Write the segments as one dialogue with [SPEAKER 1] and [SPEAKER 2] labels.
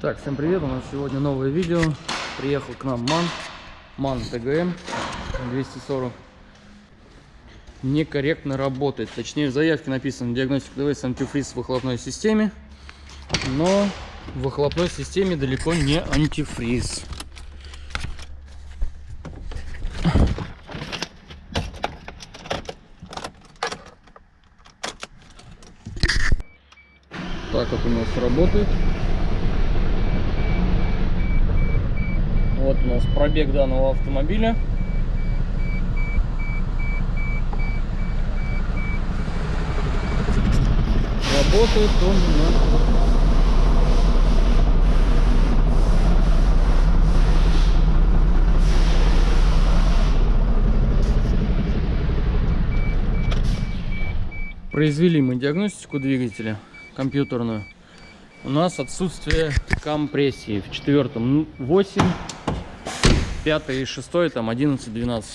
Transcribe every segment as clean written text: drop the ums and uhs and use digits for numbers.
[SPEAKER 1] Так, всем привет, у нас сегодня новое видео. Приехал к нам МАН ТГМ 240. Некорректно работает. Точнее, в заявке написано диагностика ДВС антифриз в выхлопной системе. Но в выхлопной системе далеко не антифриз. Так вот у нас работает. Вот у нас пробег данного автомобиля. Работает он у нас. Произвели мы диагностику двигателя компьютерную. У нас отсутствие компрессии. В четвертом 8, пятый и шестой там 11-12,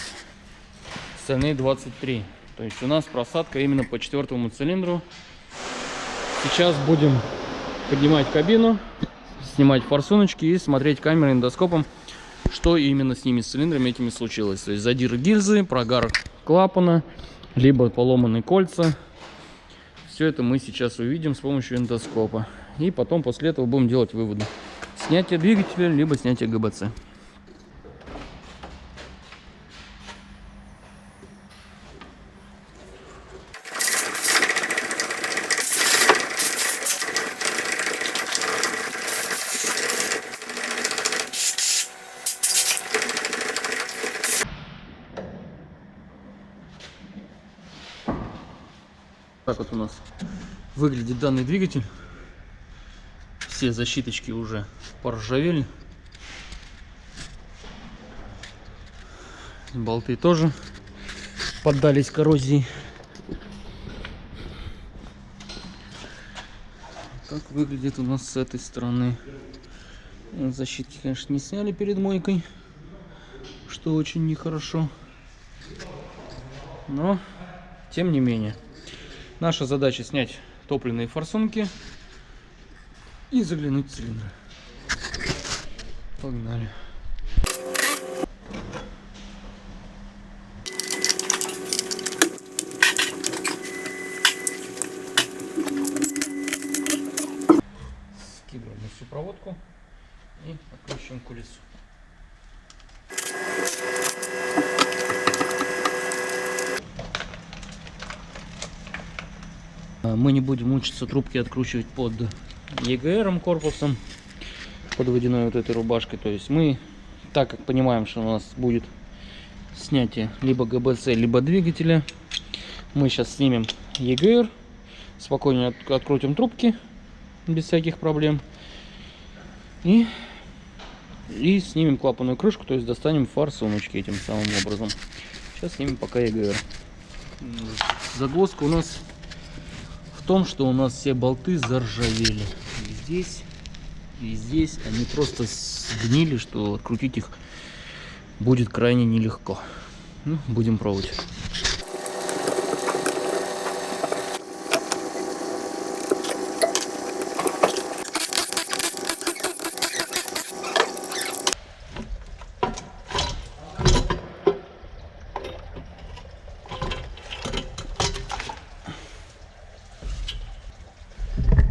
[SPEAKER 1] остальные 23. То есть у нас просадка именно по четвертому цилиндру. Сейчас будем поднимать кабину, снимать форсуночки и смотреть камерой эндоскопом, что именно с ними, с цилиндрами этими случилось. То есть задир гильзы, прогар клапана, либо поломанные кольца. Все это мы сейчас увидим с помощью эндоскопа. И потом после этого будем делать выводы. Снятие двигателя, либо снятие ГБЦ. Так вот у нас выглядит данный двигатель. Все защиточки уже поржавели. Болты тоже поддались коррозии. Как выглядит у нас с этой стороны. Защитки, конечно, не сняли перед мойкой, что очень нехорошо. Но, тем не менее, наша задача снять топливные форсунки и заглянуть в цилиндры. Погнали. Скидываем всю проводку и откручиваем колесо. Мы не будем мучиться трубки откручивать под ЕГР корпусом, под водяной вот этой рубашкой. То есть мы, так как понимаем, что у нас будет снятие либо ГБЦ, либо двигателя, мы сейчас снимем ЕГР, спокойно открутим трубки без всяких проблем и снимем клапанную крышку, то есть достанем форсуночки этим самым образом. Сейчас снимем пока ЕГР. Загвоздка у нас в том, что у нас все болты заржавели. И здесь они просто сгнили, что открутить их будет крайне нелегко. Ну, будем пробовать.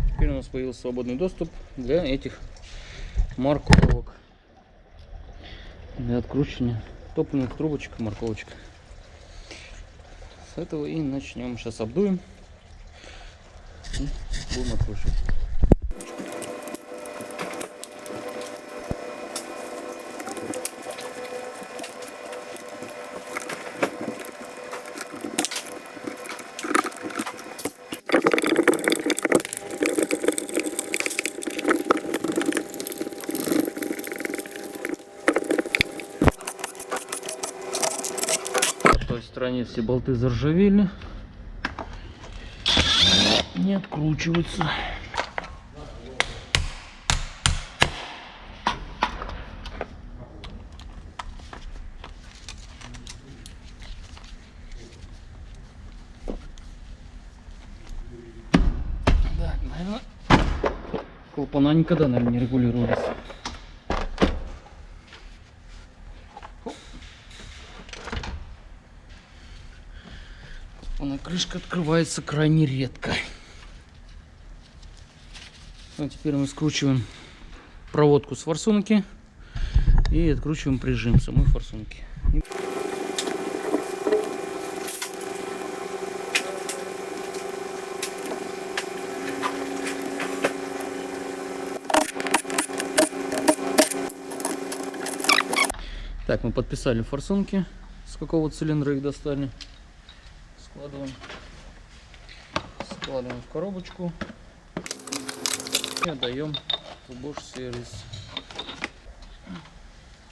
[SPEAKER 1] Теперь у нас появился свободный доступ для этих марковок, для откручивания топливных трубочек и марковочек. С этого и начнем. Сейчас обдуем и будем откручивать. В стороне все болты заржавели, не откручиваются. Так, наверное, Клапана никогда, наверное, не регулировались. Она крышка открывается крайне редко. А теперь мы скручиваем проводку с форсунки и откручиваем прижим самой форсунки. Так, мы подписали форсунки, с какого цилиндра их достали. Складываем в коробочку и отдаем в Bosch сервис.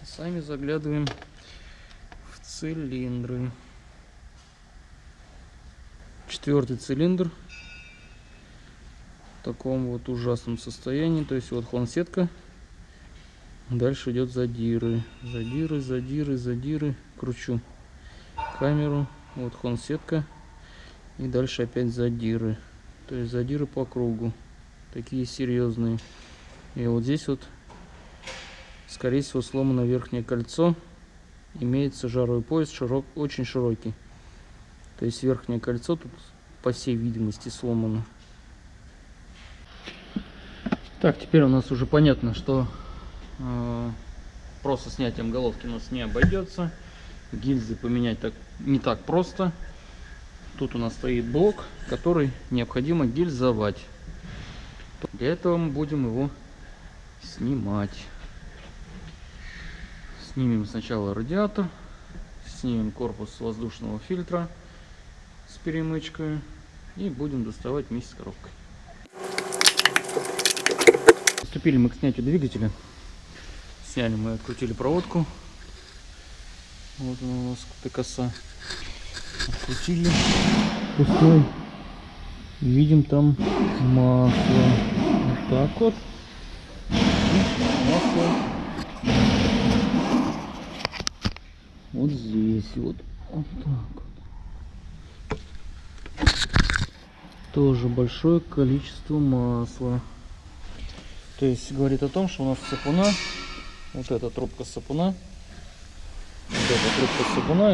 [SPEAKER 1] Сами заглядываем в цилиндры. 4-й цилиндр в таком вот ужасном состоянии. То есть вот хон-сетка. Дальше идет задиры. Задиры. Кручу камеру. Вот хон-сетка. И дальше опять задиры. То есть задиры по кругу. Такие серьезные. И вот здесь вот, скорее всего, сломано верхнее кольцо. Имеется жаровой пояс очень широкий. То есть верхнее кольцо тут, по всей видимости, сломано. Так, теперь у нас уже понятно, что просто снятием головки у нас не обойдется. Гильзы поменять не так просто. Тут у нас стоит блок, который необходимо гильзовать. Для этого мы будем его снимать. Снимем сначала радиатор, снимем корпус воздушного фильтра с перемычкой и будем доставать вместе с коробкой. Приступили мы к снятию двигателя. Сняли мы, открутили проводку. Вот она у нас коса. Открутили пустой. Видим там масло. Вот так вот. Масло. Вот здесь. Вот так вот. Тоже большое количество масла. То есть говорит о том, что у нас сапуна, вот эта трубка сапуна,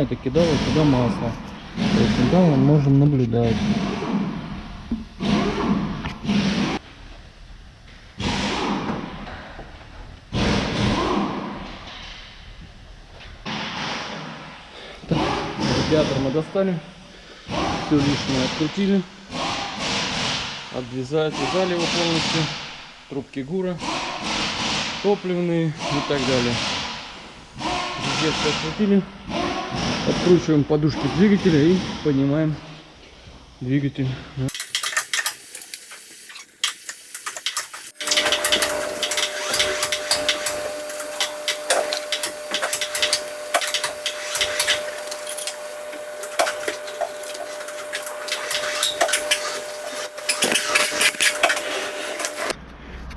[SPEAKER 1] это кидала сюда масло. То есть сюда мы можем наблюдать. Так, радиатор мы достали, все лишнее открутили, отвязали его полностью, трубки ГУРа, топливные и так далее. Здесь открутили. Откручиваем подушки двигателя и поднимаем двигатель.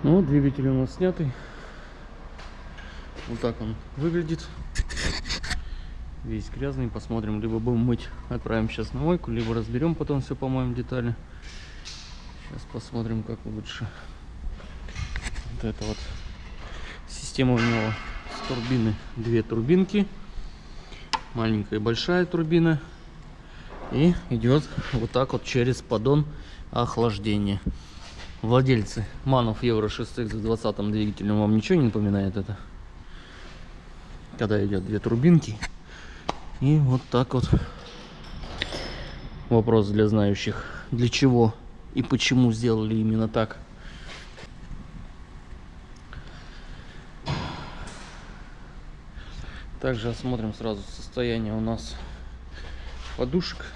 [SPEAKER 1] Ну, двигатель у нас снятый. Вот так он выглядит. Весь грязный. Посмотрим, либо будем мыть, отправим сейчас на мойку, либо разберем, потом все помоем детали. Сейчас посмотрим, как лучше. Вот это вот система у него с турбины. 2 турбинки. Маленькая и большая турбина. И идет вот так вот через поддон охлаждения. Владельцы Манов Евро 6X с 20-м двигателем, вам ничего не напоминает это? Когда идет 2 турбинки. И вот так вот. Вопрос для знающих. Для чего и почему сделали именно так? Также осмотрим сразу состояние у нас подушек.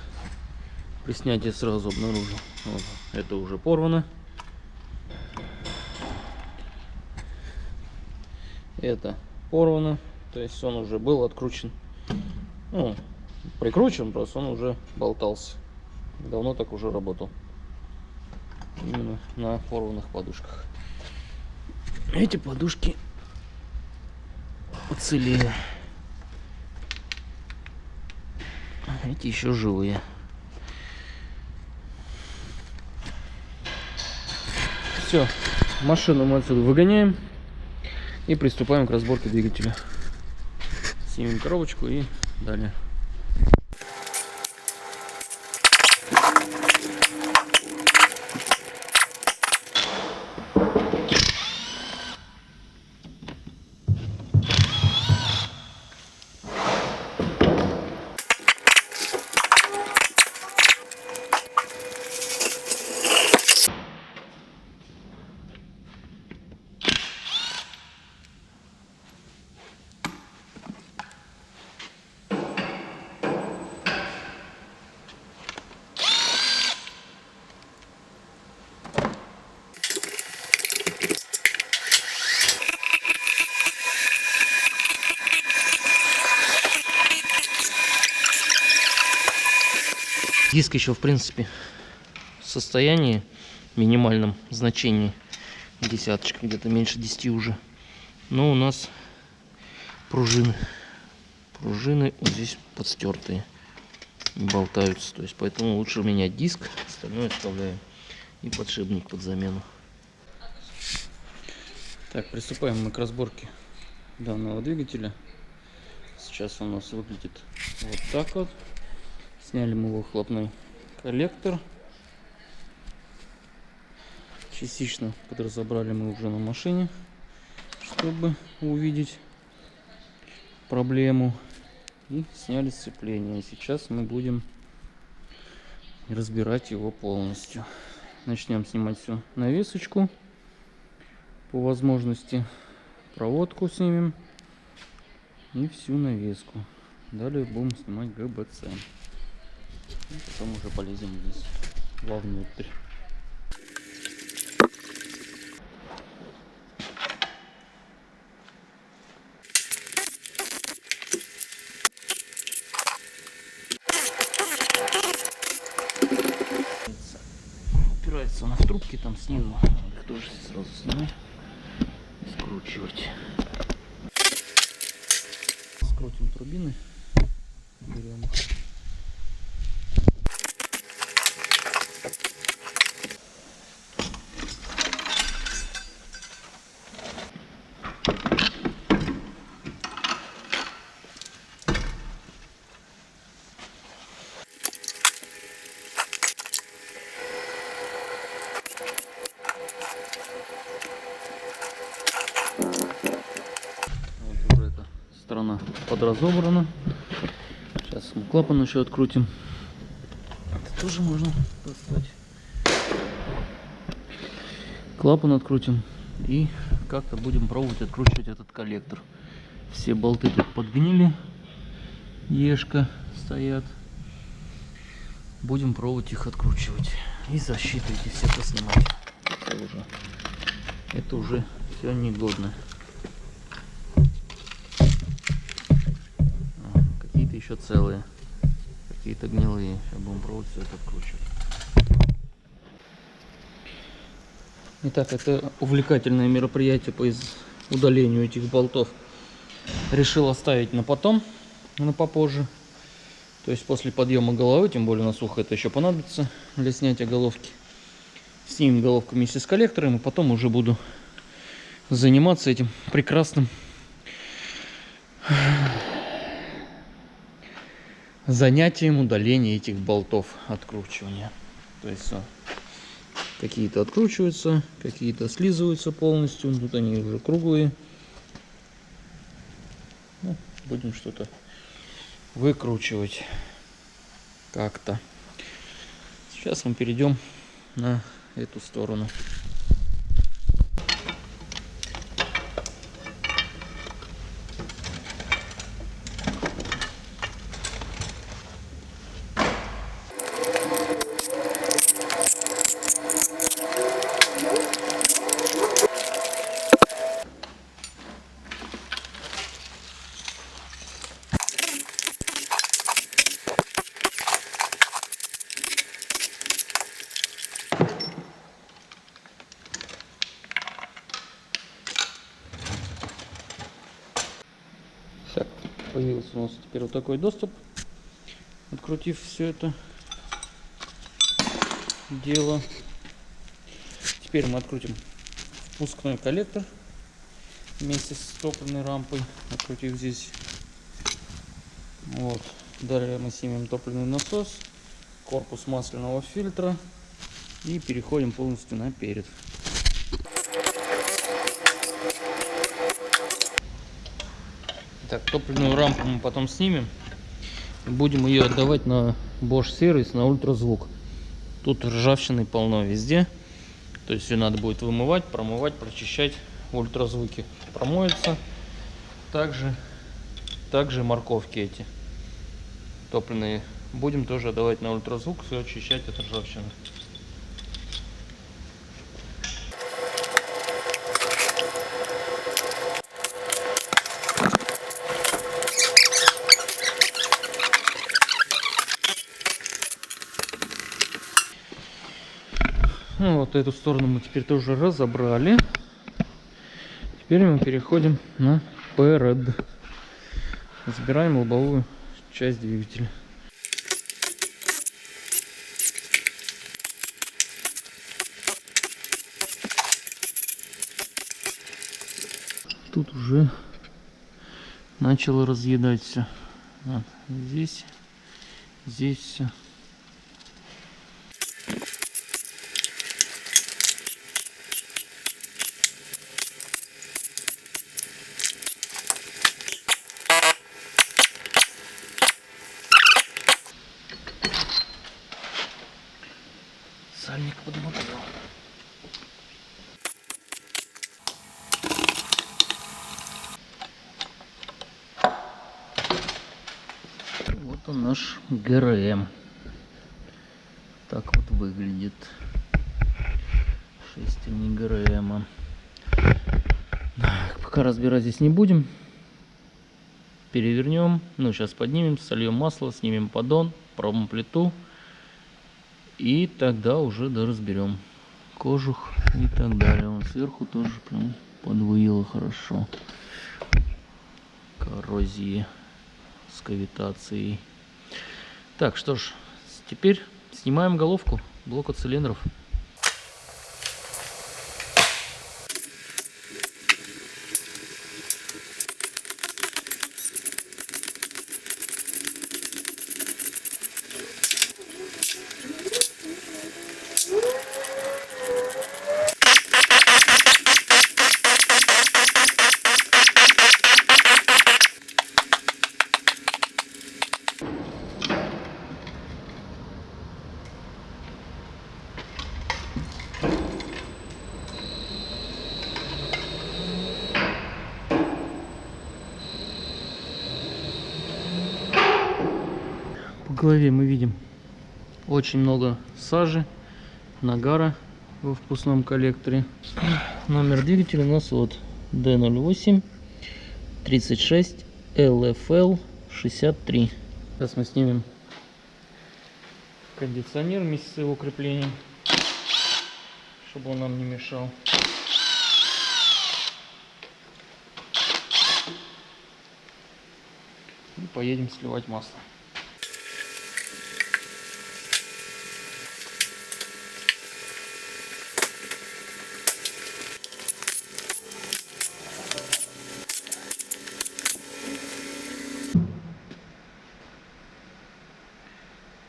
[SPEAKER 1] При снятии сразу обнаружил. Вот, это уже порвано. Это порвано. То есть он уже был откручен. Ну, прикручен, просто он уже болтался. Давно так уже работал. Именно на порванных подушках. Эти подушки уцелели. Эти еще живые. Все. Машину мы отсюда выгоняем и приступаем к разборке двигателя. Снимем коробочку и далее. Диск еще, в принципе, в состоянии минимальном значении, десяточка, где-то меньше 10 уже. Но у нас пружины вот здесь подстертые, болтаются. То есть поэтому лучше менять диск, остальное оставляем. И подшипник под замену. Так, приступаем мы к разборке данного двигателя. Сейчас он у нас выглядит вот так вот. Сняли мы выхлопной коллектор. Частично подразобрали мы уже на машине, чтобы увидеть проблему. И сняли сцепление. Сейчас мы будем разбирать его полностью. Начнем снимать всю навесочку. По возможности проводку снимем. И всю навеску. Далее будем снимать ГБЦ. И потом уже полезем здесь вовнутрь. Упирается она в трубки там снизу. Их тоже сразу снимать и скручивать. Скрутим турбины. Берем их. Вот уже эта сторона подразобрана. Сейчас мы клапан еще открутим. Это тоже можно достать. Клапан открутим и как-то будем пробовать откручивать этот коллектор. Все болты тут подгнили, ешка стоят. Будем пробовать их откручивать и защиту эти все поснимать. Это уже все негодно. Какие-то еще целые, какие-то гнилые. Сейчас будем пробовать все это откручивать. Итак, это увлекательное мероприятие по удалению этих болтов решил оставить на потом, на попозже. То есть после подъема головы, тем более на сухо это еще понадобится для снятия головки. Снимем головку вместе с коллектором, и потом уже буду заниматься этим прекрасным занятием удаления этих болтов, откручивания. То есть какие-то откручиваются, какие-то слизываются полностью. Тут они уже круглые. Ну, будем что-то выкручивать как-то. Сейчас мы перейдем на эту сторону. Так, появился у нас теперь вот такой доступ. Открутив все это дело, теперь мы открутим впускной коллектор вместе с топливной рампой. Напротив здесь. Вот. Далее мы снимем топливный насос, корпус масляного фильтра и переходим полностью на перед. Так, топливную рампу мы потом снимем. Будем ее отдавать на Bosch сервис на ультразвук. Тут ржавчины полно везде. То есть ее надо будет вымывать, промывать, прочищать в ультразвуке. Промоется. Также морковки эти топливные будем тоже отдавать на ультразвук, все очищать от ржавчины. Ну, вот эту сторону мы теперь тоже разобрали. Теперь мы переходим на перед. Забираем лобовую часть двигателя. Тут уже начало разъедать все. Вот, здесь все. Сальник подмотал. Вот он наш ГРМ. Так вот выглядит шестерни ГРМа. Пока разбирать здесь не будем. Перевернем. Ну, сейчас поднимем, сольем масло, снимем поддон, промплиту. И тогда уже разберем кожух и так далее. Он сверху тоже прям подвоило хорошо. Коррозии с кавитацией. Так, что ж, теперь снимаем головку блока цилиндров. По голове мы видим очень много сажи, нагара во впускном коллекторе. Номер двигателя у нас вот D08 36 LFL 63. Сейчас мы снимем кондиционер вместе с его креплением, чтобы он нам не мешал. И поедем сливать масло.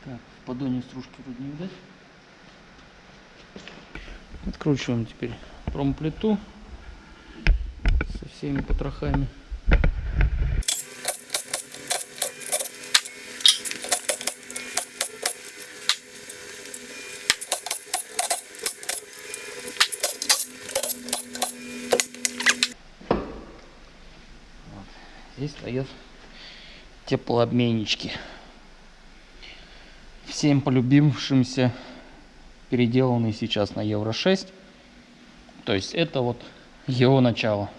[SPEAKER 1] Так, в поддоне стружки вроде не видать. Откручиваем теперь промплиту со всеми потрохами. Вот. Здесь стоят теплообменнички. Всем полюбившимся, переделанный сейчас на Евро 6. То есть это вот его начало.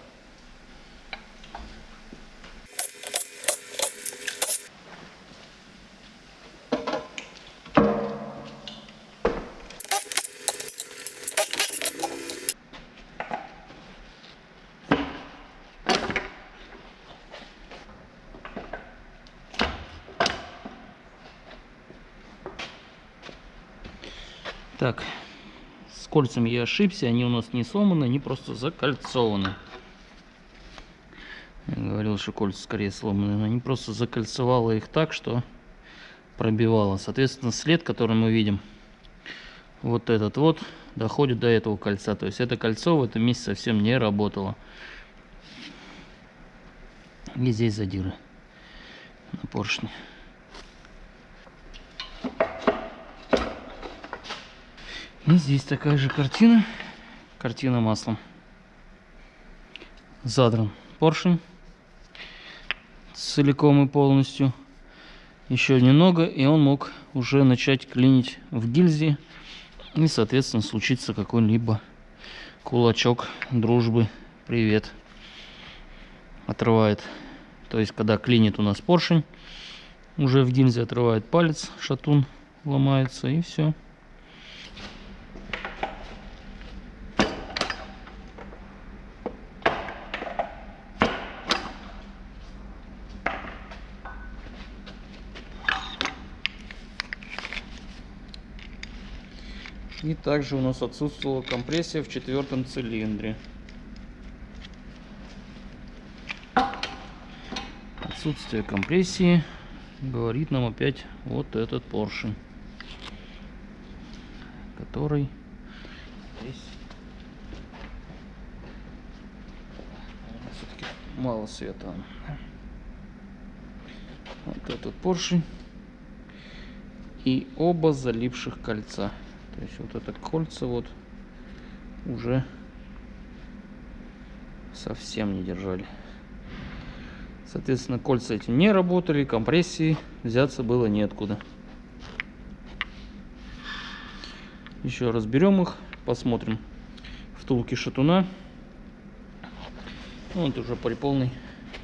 [SPEAKER 1] Так, кольцами я ошибся, они у нас не сломаны, они просто закольцованы. Я говорил, что кольца скорее сломаны, но они просто закольцевало их так, что пробивало. Соответственно, след, который мы видим, вот этот вот, доходит до этого кольца. То есть это кольцо в этом месте совсем не работало. И здесь задиры на поршне. И здесь такая же картина. Картина маслом. Задран поршень целиком и полностью. Еще немного, и он мог уже начать клинить в гильзе. И, соответственно, случится какой-либо кулачок дружбы. Привет. Отрывает. То есть, когда клинит у нас поршень, уже в гильзе отрывает палец, шатун ломается, и все. И также у нас отсутствовала компрессия в 4-м цилиндре. Отсутствие компрессии говорит нам опять вот этот поршень, который здесь все-таки мало света. Вот этот поршень и оба залипших кольца. То есть вот это кольца вот уже совсем не держали. Соответственно, кольца эти не работали, компрессии взяться было неоткуда. Еще разберем их, посмотрим втулки шатуна. Вот уже при полной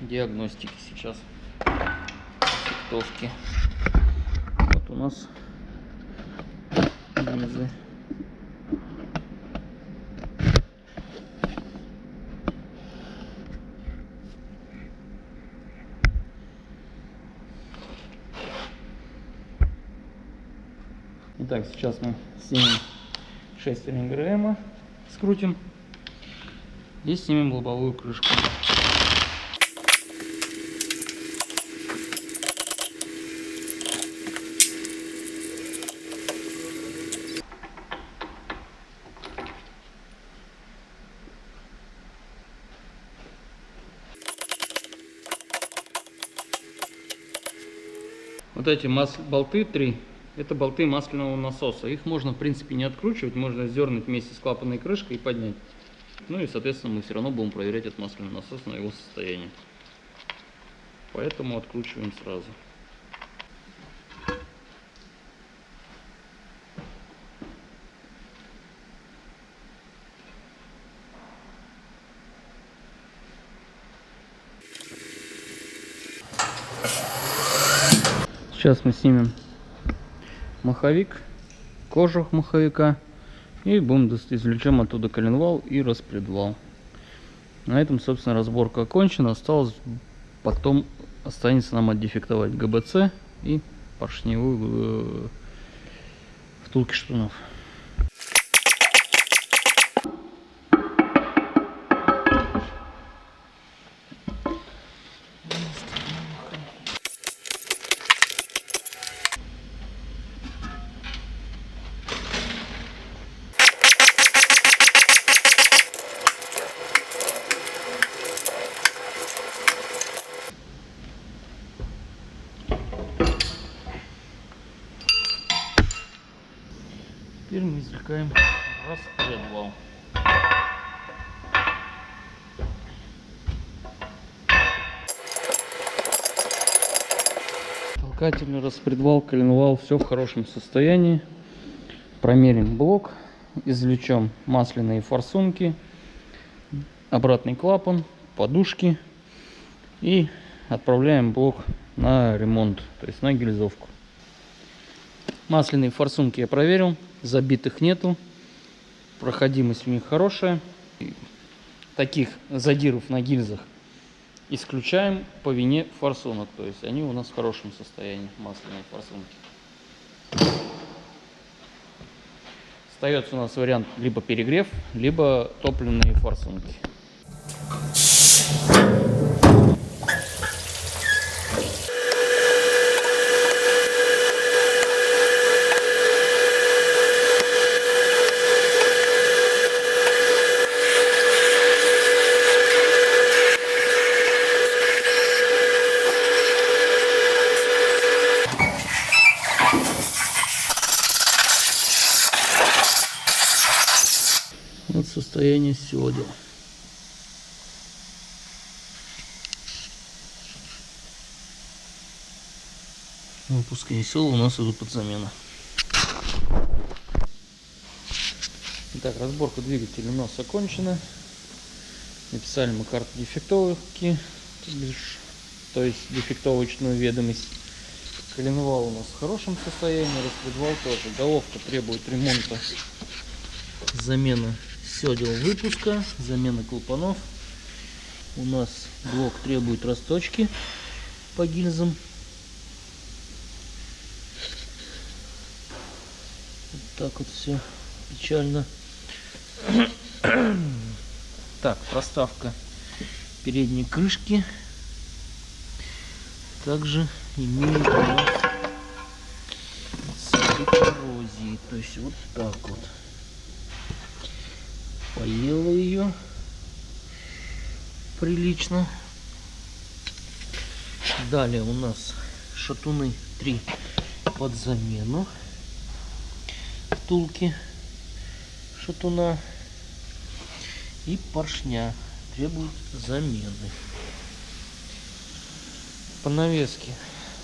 [SPEAKER 1] диагностике сейчас. Фиктовки. Вот у нас гильзы. Итак, сейчас мы снимем шестерень ГРМ, скрутим и снимем лобовую крышку. Вот эти болты 3, это болты масляного насоса. Их можно, в принципе, не откручивать, можно сдернуть вместе с клапанной крышкой и поднять. Ну и, соответственно, мы все равно будем проверять этот масляный насос на его состояние. Поэтому откручиваем сразу. Сейчас мы снимем маховик, кожух маховика и будем извлечем оттуда коленвал и распредвал. На этом, собственно, разборка окончена. Осталось потом останется нам отдефектовать ГБЦ и поршневую втулки шатунов. Теперь мы извлекаем распредвал. Толкательный распредвал, коленвал, все в хорошем состоянии. Промерим блок, извлечем масляные форсунки, обратный клапан, подушки и отправляем блок на ремонт, то есть на гильзовку. Масляные форсунки я проверил, забитых нету, проходимость у них хорошая. Таких задиров на гильзах исключаем по вине форсунок, то есть они у нас в хорошем состоянии, масляные форсунки. Остается у нас вариант либо перегрев, либо топливные форсунки. Вот состояние седел. Выпускные седла у нас идут под замену. Итак, разборка двигателя у нас окончена. Написали мы карту дефектовки, то есть дефектовочную ведомость. Коленвал у нас в хорошем состоянии, распредвал тоже. Головка требует ремонта, замена седел выпуска, замена клапанов. У нас блок требует расточки по гильзам. Вот так вот все печально. Так, проставка передней крышки также имеет у нас следы коррозии. То есть вот так вот. Поела ее прилично. Далее у нас шатуны 3 под замену. Втулки шатуна и поршня требуют замены. По навеске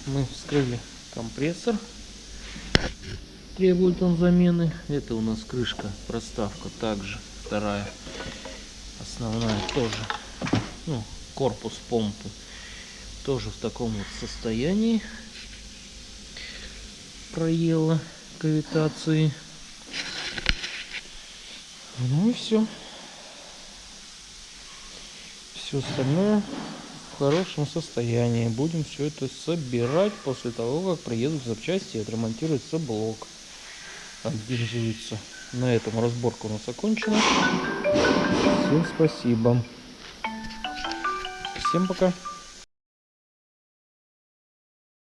[SPEAKER 1] мы вскрыли компрессор, требует он замены. Это у нас крышка, проставка также. Вторая, основная тоже, ну, корпус помпы тоже в таком вот состоянии, проела кавитации. Ну и все. Все остальное в хорошем состоянии. Будем все это собирать после того, как приедут запчасти и отремонтируется блок, отгильзуется. На этом разборка у нас окончена. Всем спасибо. Всем пока.